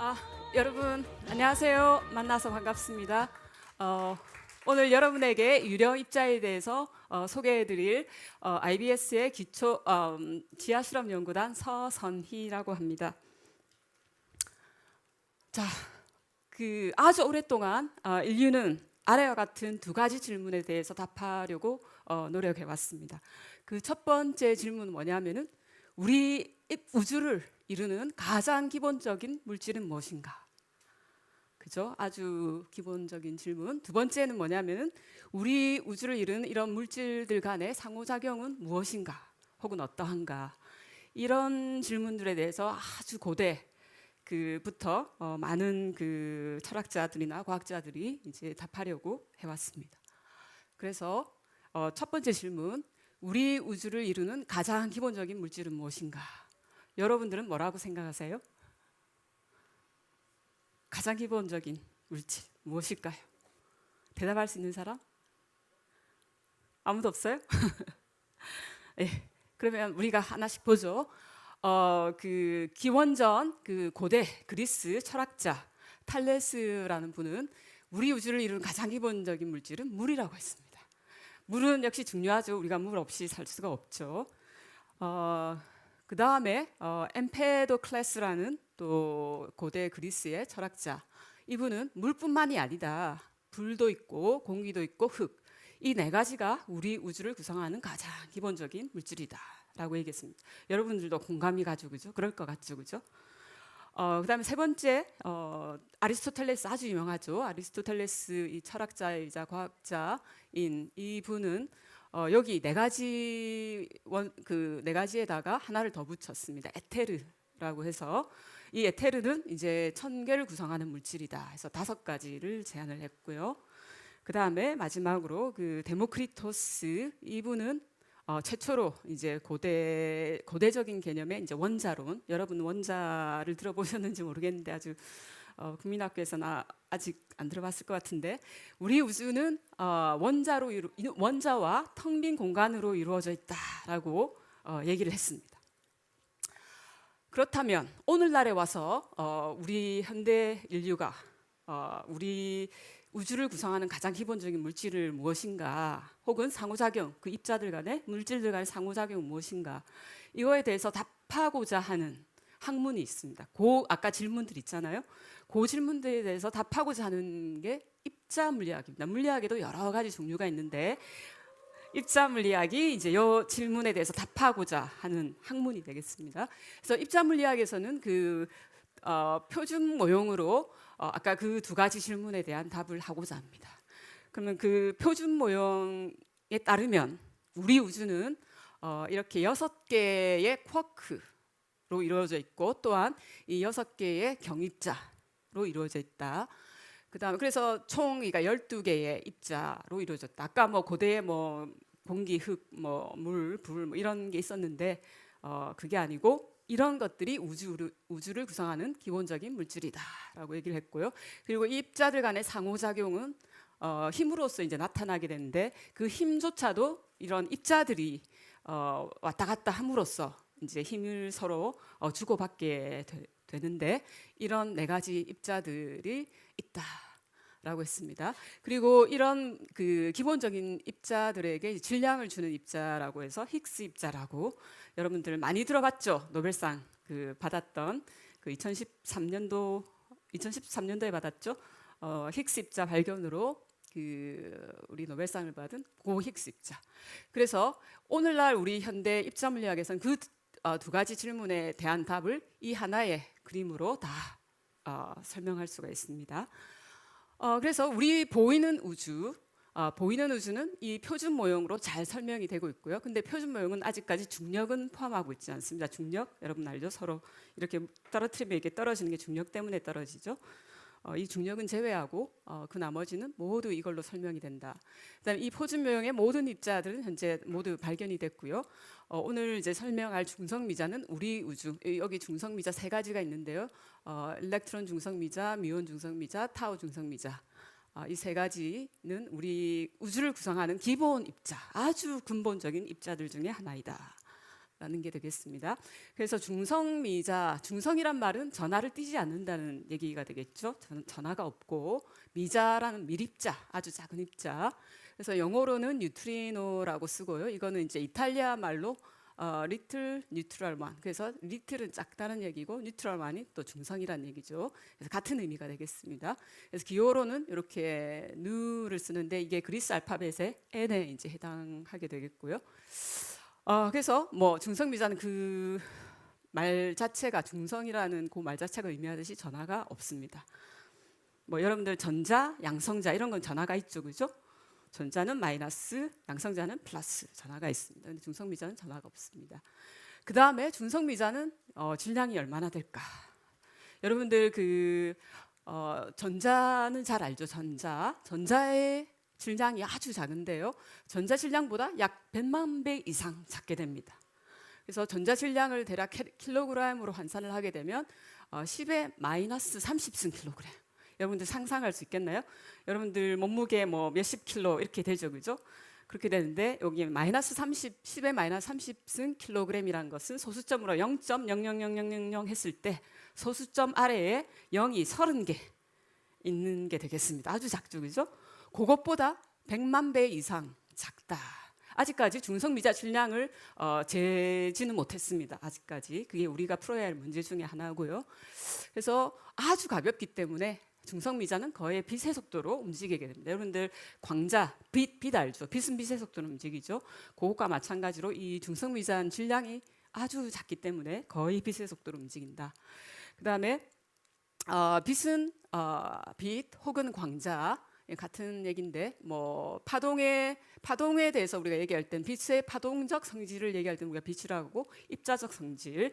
아, 여러분 안녕하세요. 만나서 반갑습니다. 오늘 여러분에게 유령 입자에 대해서 소개해드릴 IBS의 기초 지하실험연구단 서선희라고 합니다. 자, 아주 오랫동안 인류는 아래와 같은 두 가지 질문에 대해서 답하려고 노력해 왔습니다. 그 첫 번째 질문은 뭐냐면은 우리 우주를 이루는 가장 기본적인 물질은 무엇인가? 그죠? 아주 기본적인 질문. 두 번째는 뭐냐면은 우리 우주를 이루는 이런 물질들 간의 상호작용은 무엇인가? 혹은 어떠한가? 이런 질문들에 대해서 아주 고대 그부터 많은 그 철학자들이나 과학자들이 이제 답하려고 해왔습니다. 그래서 첫 번째 질문, 우리 우주를 이루는 가장 기본적인 물질은 무엇인가? 여러분들은 뭐라고 생각하세요? 가장 기본적인 물질 무엇일까요? 대답할 수 있는 사람? 아무도 없어요? 네, 그러면 우리가 하나씩 보죠. 그 기원전 그 고대 그리스 철학자 탈레스라는 분은 우리 우주를 이루는 가장 기본적인 물질은 물이라고 했습니다. 물은 역시 중요하죠. 우리가 물 없이 살 수가 없죠. 그 다음에 엠페도클레스라는 또 고대 그리스의 철학자, 이분은 물뿐만이 아니다. 불도 있고 공기도 있고 흙, 이 네 가지가 우리 우주를 구성하는 가장 기본적인 물질이다라고 얘기했습니다. 여러분들도 공감이 가죠, 그죠? 그럴 것 같죠, 그죠? 그다음에 세 번째 아리스토텔레스, 아주 유명하죠. 아리스토텔레스 이 철학자이자 과학자인 이분은 여기 그 네 가지에다가 하나를 더 붙였습니다. 에테르라고 해서 이 에테르는 이제 천계를 구성하는 물질이다 해서 5가지를 제안을 했고요. 그 다음에 마지막으로 그 데모크리토스, 이분은 최초로 이제 고대적인 개념의 이제 원자론, 여러분 원자를 들어보셨는지 모르겠는데 아주 국민학교에서는 아직 안 들어봤을 것 같은데, 우리 우주는 원자와 텅 빈 공간으로 이루어져 있다라고 얘기를 했습니다. 그렇다면 오늘날에 와서 우리 현대 인류가 우리 우주를 구성하는 가장 기본적인 물질을 무엇인가, 혹은 상호작용, 그 입자들 간의 물질들 간의 상호작용은 무엇인가, 이거에 대해서 답하고자 하는 학문이 있습니다. 아까 질문들 있잖아요. 그 질문들에 대해서 답하고자 하는 게 입자 물리학입니다. 물리학에도 여러 가지 종류가 있는데 입자 물리학이 이제 이 질문에 대해서 답하고자 하는 학문이 되겠습니다. 그래서 입자 물리학에서는 그 표준 모형으로 아까 그 두 가지 질문에 대한 답을 하고자 합니다. 그러면 그 표준 모형에 따르면 우리 우주는 이렇게 6개의 쿼크로 이루어져 있고, 또한 이 6개의 경입자로 이루어져 있다. 그다음에 그래서 총 12개의 입자로 이루어졌다. 아까 뭐 고대에 뭐 공기, 흙, 뭐 물, 불 뭐 이런 게 있었는데 그게 아니고 이런 것들이 우주를 구성하는 기본적인 물질이다라고 얘기를 했고요. 그리고 이 입자들 간의 상호작용은 힘으로써 이제 나타나게 되는데, 그 힘조차도 이런 입자들이 왔다 갔다 함으로써 이제 힘을 서로 주고받게 되는데, 이런 네 가지 입자들이 있다라고 했습니다. 그리고 이런 그 기본적인 입자들에게 질량을 주는 입자라고 해서 힉스 입자라고, 여러분들 많이 들어봤죠? 노벨상 그 받았던 그 2013년도에 받았죠? 힉스 입자 발견으로 그 우리 노벨상을 받은 고 힉스 입자. 그래서 오늘날 우리 현대 입자 물리학에서는 그 두 가지 질문에 대한 답을 이 하나의 그림으로 다 설명할 수가 있습니다. 그래서 우리 보이는 우주는 이 표준 모형으로 잘 설명이 되고 있고요. 근데 표준 모형은 아직까지 중력은 포함하고 있지 않습니다. 중력, 여러분 알죠? 서로 이렇게 떨어뜨리면 이렇게 떨어지는 게 중력 때문에 떨어지죠. 이 중력은 제외하고 그 나머지는 모두 이걸로 설명이 된다. 그다음에 이 표준 모형의 모든 입자들은 현재 모두 발견이 됐고요. 오늘 이제 설명할 중성미자는 우리 우주, 여기 중성미자 3가지가 있는데요. 일렉트론 중성미자, 뮤온 중성미자, 타우 중성미자. 이 3가지는 우리 우주를 구성하는 기본 입자, 아주 근본적인 입자들 중에 하나이다 라는 게 되겠습니다. 그래서 중성미자, 중성이란 말은 전하를 띠지 않는다는 얘기가 되겠죠. 전하가 없고, 미자라는 밀입자, 아주 작은 입자. 그래서 영어로는 뉴트리노라고 쓰고요. 이거는 이제 이탈리아 말로 little neutral one. 그래서 little은 작다는 얘기고 neutral one이 또 중성이라는 얘기죠. 그래서 같은 의미가 되겠습니다. 그래서 기호로는 이렇게 누를 쓰는데 이게 그리스 알파벳의 n에 이제 해당하게 되겠고요. 그래서 뭐 중성미자는 그 말 자체가 중성이라는 그 말 자체가 의미하듯이 전하가 없습니다. 뭐 여러분들 전자, 양성자 이런 건 전하가 있죠, 그죠? 전자는 마이너스, 양성자는 플러스 전하가 있습니다. 근데 중성미자는 전하가 없습니다. 그 다음에 중성미자는 질량이 얼마나 될까? 여러분들 전자는 잘 알죠? 전자의 질량이 아주 작은데요. 전자 질량보다 약 100만 배 이상 작게 됩니다. 그래서 전자 질량을 대략 킬로그램으로 환산을 하게 되면 10의 마이너스 30승 킬로그램. 여러분들 상상할 수 있겠나요? 여러분들 몸무게 뭐 몇십 킬로 이렇게 되죠, 그죠? 그렇게 되는데 여기 마이너스 30, 10의 마이너스 30승 킬로그램이라는 것은 소수점으로 0.000000 했을 때 소수점 아래에 0이 30개 있는 게 되겠습니다. 아주 작죠, 그죠? 그것보다 100만 배 이상 작다. 아직까지 중성미자 질량을 재지는 못했습니다. 아직까지. 그게 우리가 풀어야 할 문제 중에 하나고요. 그래서 아주 가볍기 때문에 중성미자는 거의 빛의 속도로 움직이게 됩니다. 여러분들 광자, 빛 알죠? 빛은 빛의 속도로 움직이죠. 그것과 마찬가지로 이 중성미자는 질량이 아주 작기 때문에 거의 빛의 속도로 움직인다. 그 다음에 빛은 빛 혹은 광자 같은 얘기인데 뭐 파동에 대해서 우리가 얘기할 땐 빛의 파동적 성질을 얘기할 때는 우리가 빛이라고 하고 입자적 성질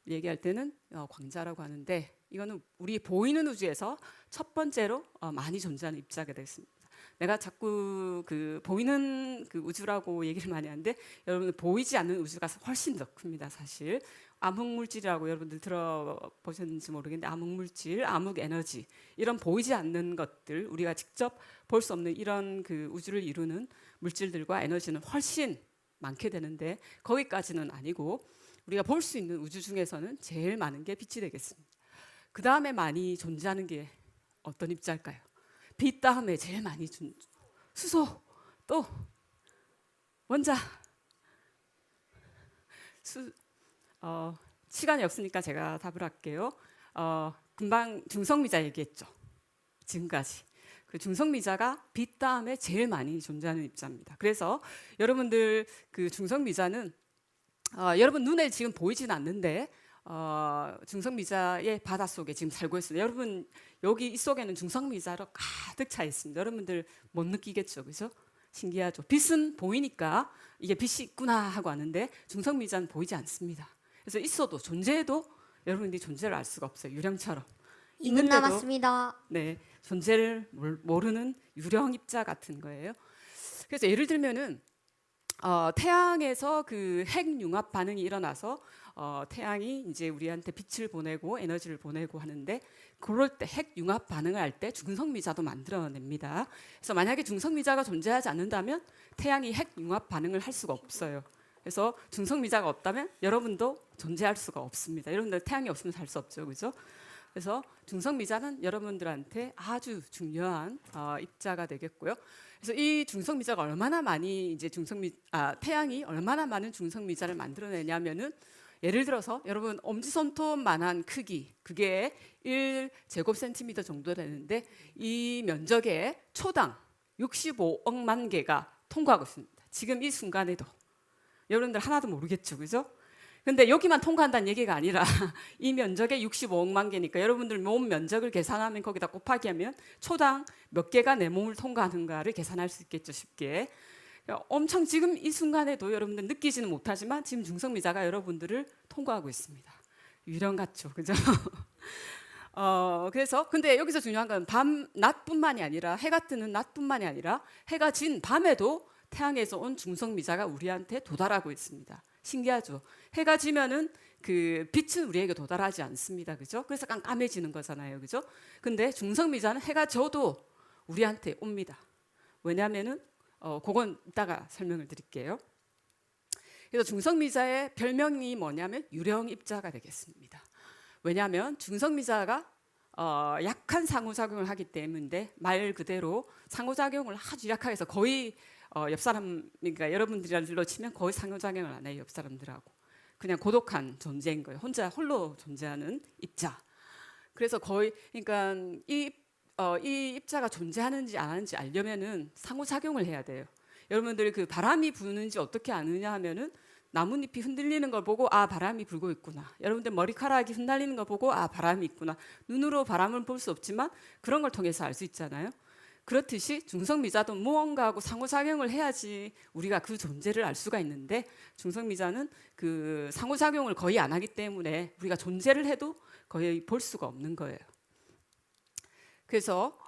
얘기할 때는 광자라고 하는데 이거는 우리 보이는 우주에서 첫 번째로 많이 존재하는 입자가 되겠습니다. 내가 자꾸 그 보이는 그 우주라고 얘기를 많이 하는데 여러분 보이지 않는 우주가 훨씬 더 큽니다. 사실 암흑물질이라고 여러분들 들어보셨는지 모르겠는데 암흑물질, 암흑에너지 이런 보이지 않는 것들 우리가 직접 볼 수 없는 이런 그 우주를 이루는 물질들과 에너지는 훨씬 많게 되는데 거기까지는 아니고 우리가 볼 수 있는 우주 중에서는 제일 많은 게 빛이 되겠습니다. 그 다음에 많이 존재하는 게 어떤 입자일까요? 빛 다음에 제일 많이 수소, 또 원자. 시간이 없으니까 제가 답을 할게요. 금방 중성미자 얘기했죠. 지금까지. 그 중성미자가 빛 다음에 제일 많이 존재하는 입자입니다. 그래서 여러분들 그 중성미자는 여러분 눈에 지금 보이진 않는데 중성미자의 바닷속에 지금 살고 있습니다. 여러분 여기 이 속에는 중성미자로 가득 차 있습니다. 여러분들 못 느끼겠죠, 그죠? 신기하죠. 빛은 보이니까 이게 빛이 있구나 하고 아는데 중성미자는 보이지 않습니다. 그래서 있어도 존재해도 여러분들이 존재를 알 수가 없어요. 유령처럼. 2분 남았습니다. 네, 존재를 모르는 유령 입자 같은 거예요. 그래서 예를 들면은 태양에서 그 핵융합 반응이 일어나서 태양이 이제 우리한테 빛을 보내고 에너지를 보내고 하는데 그럴 때 핵융합 반응을 할 때 중성미자도 만들어냅니다. 그래서 만약에 중성미자가 존재하지 않는다면 태양이 핵융합 반응을 할 수가 없어요. 그래서 중성미자가 없다면 여러분도 존재할 수가 없습니다. 여러분들 태양이 없으면 살 수 없죠, 그죠? 그래서 중성미자는 여러분들한테 아주 중요한 입자가 되겠고요. 그래서 이 중성미자가 얼마나 많이 이제 태양이 얼마나 많은 중성미자를 만들어내냐면은 예를 들어서 여러분 엄지손톱만한 크기 그게 1제곱센티미터 정도 되는데 이 면적에 초당 65억만 개가 통과하고 있습니다. 지금 이 순간에도 여러분들 하나도 모르겠죠, 그죠? 근데 여기만 통과한다는 얘기가 아니라 이 면적에 65억만 개니까 여러분들 몸 면적을 계산하면 거기다 곱하기 하면 초당 몇 개가 내 몸을 통과하는가를 계산할 수 있겠죠, 쉽게. 엄청 지금 이 순간에도 여러분들 느끼지는 못하지만 지금 중성미자가 여러분들을 통과하고 있습니다. 유령 같죠, 그죠? 그래서 근데 여기서 중요한 건 낮뿐만이 아니라 해가 뜨는 낮뿐만이 아니라 해가 진 밤에도 태양에서 온 중성미자가 우리한테 도달하고 있습니다. 신기하죠? 해가 지면은 그 빛은 우리에게 도달하지 않습니다. 그죠? 그래서 깜깜해지는 거잖아요. 그죠? 근데 중성미자는 해가 져도 우리한테 옵니다. 왜냐하면은 그건 이따가 설명을 드릴게요. 그래서 중성미자의 별명이 뭐냐면 유령입자가 되겠습니다. 왜냐하면 중성미자가 약한 상호작용을 하기 때문에 말 그대로 상호작용을 아주 약하게 해서 거의 옆 사람, 그러니까 여러분들로 치면 거의 상호작용을 안 해요. 옆 사람들하고 그냥 고독한 존재인 거예요. 혼자 홀로 존재하는 입자. 그래서 거의 그러니까 이 입자가 존재하는지 안 하는지 알려면은 상호작용을 해야 돼요. 여러분들 그 바람이 부는지 어떻게 아느냐 하면은 나뭇잎이 흔들리는 걸 보고 아 바람이 불고 있구나. 여러분들 머리카락이 흩날리는 걸 보고 아 바람이 있구나. 눈으로 바람을 볼 수 없지만 그런 걸 통해서 알 수 있잖아요. 그렇듯이 중성미자도 무언가하고 상호작용을 해야지 우리가 그 존재를 알 수가 있는데 중성미자는 그 상호작용을 거의 안 하기 때문에 우리가 존재를 해도 거의 볼 수가 없는 거예요. 그래서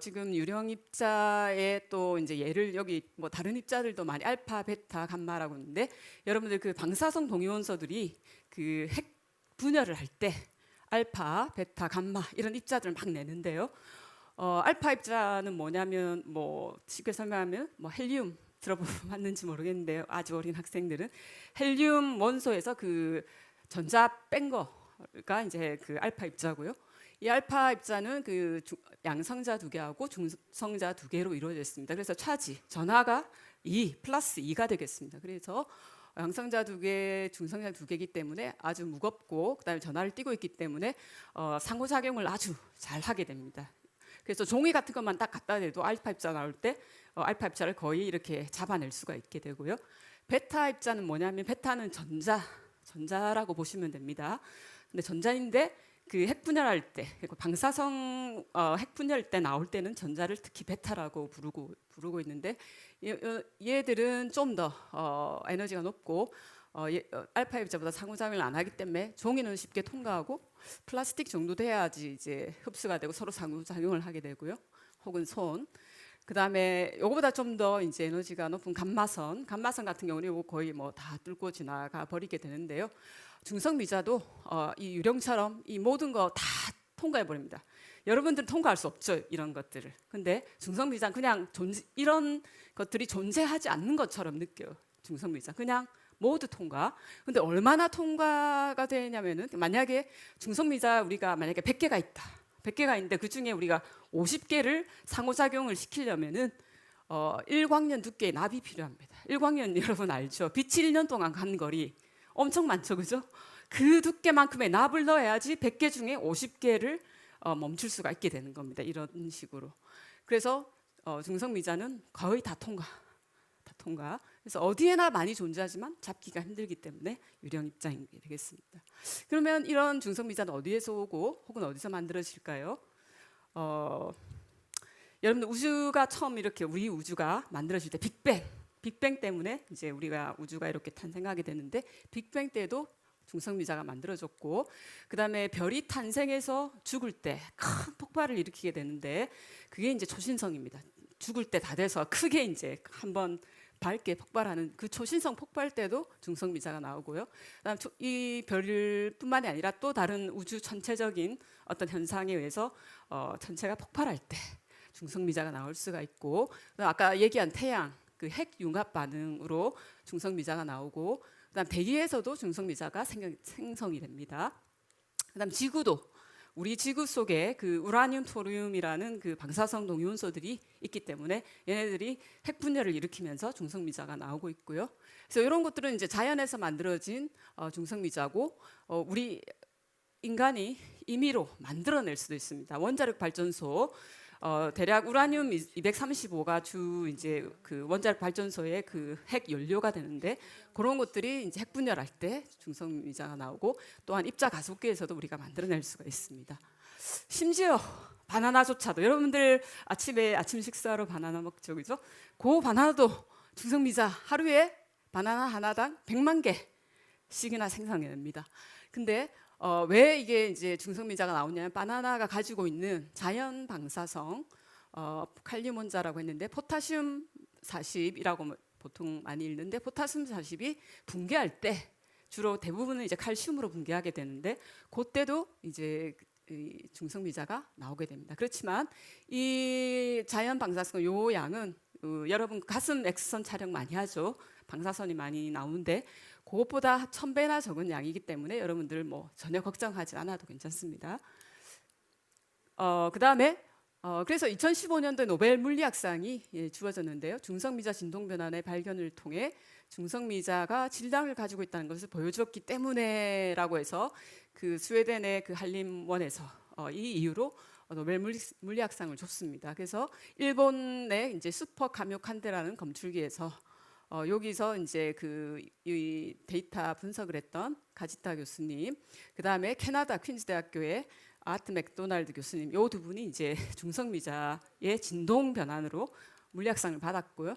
지금 유령 입자의 또 이제 예를 여기 뭐 다른 입자들도 많이 알파, 베타, 감마라고 있는데 여러분들 그 방사성 동위원소들이 그 핵 분열을 할 때 알파, 베타, 감마 이런 입자들을 막 내는데요. 알파 입자는 뭐냐면 뭐 쉽게 설명하면 뭐 헬륨 들어봤는지 모르겠는데요. 아주 어린 학생들은 헬륨 원소에서 그 전자 뺀 거가 이제 그 알파 입자고요. 이 알파 입자는 그 양성자 두 개하고 중성자 두 개로 이루어져 있습니다. 그래서 차지 전하가 2 플러스 2가 되겠습니다. 그래서 양성자 두 개, 중성자 두 개이기 때문에 아주 무겁고 그다음에 전하를 띠고 있기 때문에 상호작용을 아주 잘 하게 됩니다. 그래서 종이 같은 것만 딱 갖다 대도 알파 입자 나올 때 알파 입자를 거의 이렇게 잡아낼 수가 있게 되고요. 베타 입자는 뭐냐면 베타는 전자라고 보시면 됩니다. 근데 전자인데 그 핵분열할 때 방사성 핵분열 때 나올 때는 전자를 특히 베타라고 부르고 있는데 얘들은 좀 더 에너지가 높고 알파 입자보다 상호작용을 안 하기 때문에 종이는 쉽게 통과하고 플라스틱 정도 돼야지 이제 흡수가 되고 서로 상호작용을 하게 되고요. 혹은 손. 그다음에 요거보다 좀 더 이제 에너지가 높은 감마선 같은 경우는 요거 거의 뭐 다 뚫고 지나가 버리게 되는데요. 중성미자도 이 유령처럼 이 모든 거 다 통과해 버립니다. 여러분들은 통과할 수 없죠, 이런 것들을. 근데 중성미자는 그냥 이런 것들이 존재하지 않는 것처럼 느껴요. 중성미자 그냥 모두 통과. 근데 얼마나 통과가 되냐면은 만약에 중성미자 우리가 만약에 100개가 있다. 100개가 있는데 그 중에 우리가 50개를 상호작용을 시키려면은 1광년 두께의 납이 필요합니다. 1광년 여러분 알죠? 빛이 1년 동안 간 거리 엄청 많죠, 그죠? 그 두께만큼의 납을 넣어야지 100개 중에 50개를 멈출 수가 있게 되는 겁니다. 이런 식으로. 그래서 중성미자는 거의 다 통과. 그래서 어디에나 많이 존재하지만 잡기가 힘들기 때문에 유령 입자인 게 되겠습니다. 그러면 이런 중성미자는 어디에서 오고 혹은 어디서 만들어질까요? 여러분들 우주가 처음 이렇게 우리 우주가 만들어질 때 빅뱅 때문에 이제 우리가 우주가 이렇게 탄생하게 되는데 빅뱅 때도 중성미자가 만들어졌고 그다음에 별이 탄생해서 죽을 때 큰 폭발을 일으키게 되는데 그게 이제 초신성입니다. 죽을 때 다 돼서 크게 이제 한번 밝게 폭발하는 그 초신성 폭발 때도 중성미자가 나오고요. 그다음 이 별뿐만이 아니라 또 다른 우주 전체적인 어떤 현상에 의해서 전체가 폭발할 때 중성미자가 나올 수가 있고 아까 얘기한 태양 그 핵 융합 반응으로 중성미자가 나오고 그다음 대기에서도 중성미자가 생성이 됩니다. 그다음 지구도 우리 지구 속에 그 우라늄, 토륨이라는 그 방사성 동위원소들이 있기 때문에 얘네들이 핵 분열을 일으키면서 중성미자가 나오고 있고요. 그래서 이런 것들은 이제 자연에서 만들어진 중성미자고 우리 인간이 임의로 만들어낼 수도 있습니다. 원자력 발전소 대략 우라늄 235가 주 이제 그 원자력 발전소의 그 핵 연료가 되는데 그런 것들이 이제 핵 분열할 때 중성미자가 나오고 또한 입자 가속기에서도 우리가 만들어낼 수가 있습니다. 심지어 바나나조차도 여러분들 아침에 아침 식사로 바나나 먹죠, 그죠? 그 바나나도 중성미자 하루에 바나나 하나당 100만 개씩이나 생성해냅니다. 근데 왜 이게 이제 중성미자가 나오냐면 바나나가 가지고 있는 자연 방사성 칼륨 원자라고 했는데 포타슘 40이라고 보통 많이 읽는데 포타슘 40이 붕괴할 때 주로 대부분은 이제 칼슘으로 붕괴하게 되는데 그때도 이제 이 중성미자가 나오게 됩니다. 그렇지만 이 자연 방사성 요 양은 여러분 가슴 엑스선 촬영 많이 하죠. 방사선이 많이 나오는데 그것보다 1000배나 적은 양이기 때문에 여러분들 뭐 전혀 걱정하지 않아도 괜찮습니다. 그다음에 그래서 2015년도에 노벨 물리학상이 주어졌는데요. 중성미자 진동변환의 발견을 통해 중성미자가 질량을 가지고 있다는 것을 보여주었기 때문에라고 해서 그 스웨덴의 그 한림원에서 이 이유로 노벨 물리학상을 줬습니다. 그래서 일본의 이제 슈퍼 감요칸데라는 검출기에서 여기서 이제 이 데이터 분석을 했던 가지타 교수님, 그 다음에 캐나다 퀸즈 대학교의 아트 맥도날드 교수님, 요 두 분이 이제 중성미자의 진동 변환으로 물리학상을 받았고요.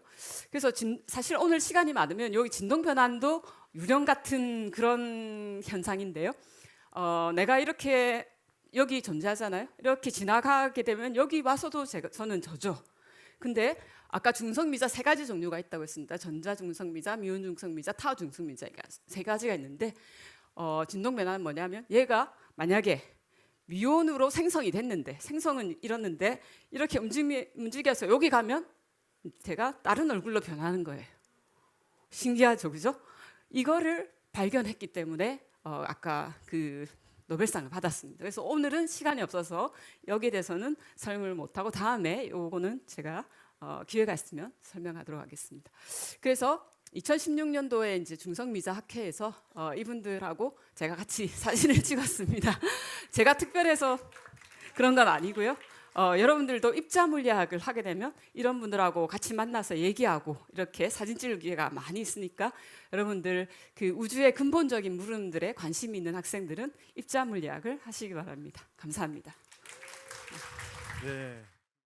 그래서 사실 오늘 시간이 많으면 여기 진동 변환도 유령 같은 그런 현상인데요. 내가 이렇게 여기 존재하잖아요. 이렇게 지나가게 되면 여기 와서도 저는 저죠. 근데 아까 중성미자 3가지 종류가 있다고 했습니다. 전자중성미자, 미운중성미자, 타중성미자 세 가지가 있는데 진동 변환은 뭐냐면 얘가 만약에 미온으로 생성이 됐는데 생성은 이렇는데 이렇게 움직여서 여기 가면 제가 다른 얼굴로 변하는 거예요. 신기하죠, 그죠? 이거를 발견했기 때문에 아까 그 노벨상을 받았습니다. 그래서 오늘은 시간이 없어서 여기에 대해서는 설명을 못하고 다음에 요거는 제가 기회가 있으면 설명하도록 하겠습니다. 그래서 2016년도에 이제 중성미자 학회에서 이분들하고 제가 같이 사진을 찍었습니다. 제가 특별해서 그런 건 아니고요. 여러분들도 입자 물리학을 하게 되면 이런 분들하고 같이 만나서 얘기하고 이렇게 사진 찍을 기회가 많이 있으니까 여러분들 그 우주의 근본적인 물음들에 관심 있는 학생들은 입자 물리학을 하시기 바랍니다. 감사합니다. 네.